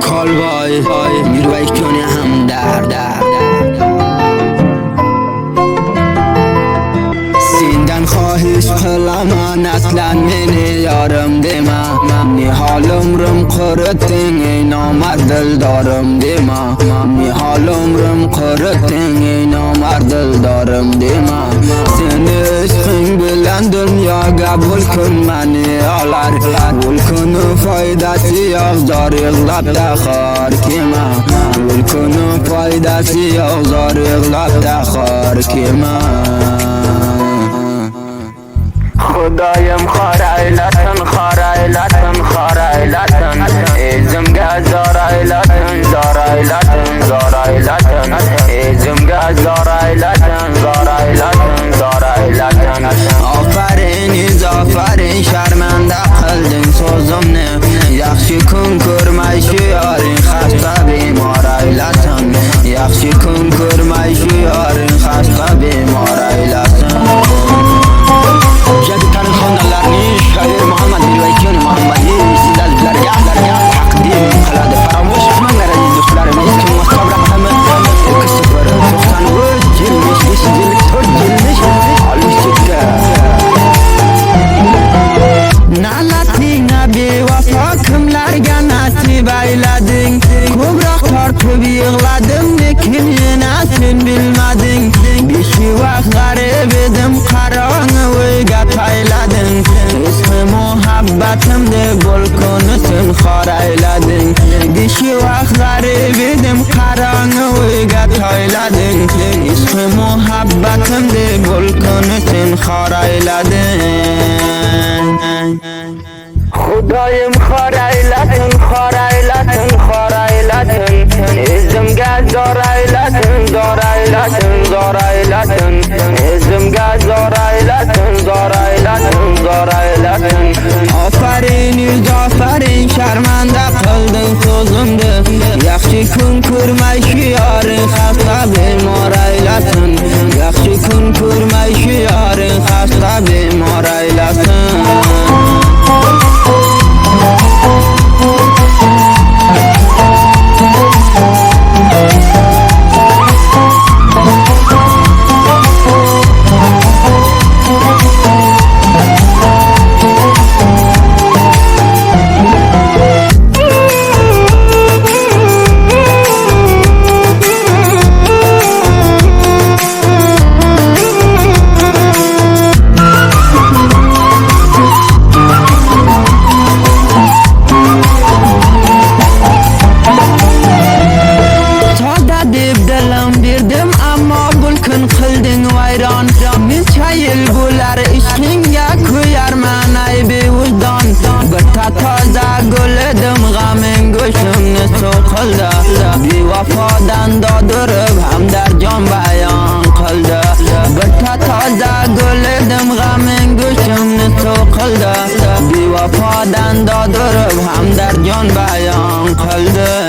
کالبای میروی کنی هم در سیندن خواهش قلمان اصلا منی یارم دیما نی حالم رم قرتین اینا مردل دارم دیما نی حالم رم قرتین اینا مردل دارم دیما سینی عشقین بلند دنیا قبول کن منی آلر قبول کن فایدسی یغزار اغلب تخار کما قبول کن فایدسی یغزار اغلب تخار کما خدایم خارایلتن خارایلتن خارایلتن ایزم گزارایلتن زارایلتن زارایلتن ایزم گزارایلتن زارایلتن زارایلتن آفرین شرمنده قلدن سوزم نه یخشی کن کرمایشی یارین خسته بیمارایلتن یخشی کن کرمایشی یارین خسته بیمارایلتن جدی تن خانلرنی شایر محمد میروی محمدی سیدال بلرگه تقدیم خلاد فراموش من نرد دوستلار میز که مستقر همه کسی برای توختن و جلمش بیش جلک تر جلمش آلوش چکه نالتی نبی وفا کملرگه نصیب ایلدین کبرق تارتو بیغلدم نکن یه نسین bilmedin بیشی وقت غریبیدم قرانه ویگت ایلدین عشق محبتم ده گل کنسن خار ایلدین بیشی وقت غریبیدم قرانه ویگت ایلدین عشق محبتم ده گل کنسن خار ایلدین خدایم خارایلتن خارایلتن خارایلتن ازم گزارایلتن زارایلتن زارایلتن ازم گزارایلتن زارایلتن زارایلتن آفرین شرمنده قلدن سوزمده یخشی کن کرمایشی یارین خسته بیمارایلتن یخشی کن کرمایشی یارین خسته بیمارایلتن بی وفادن دادرب هم در جان بیان قلده بطه تازه گلدم غم گوشم نسو قلده بی وفادن دادرب هم در جان بیان قلده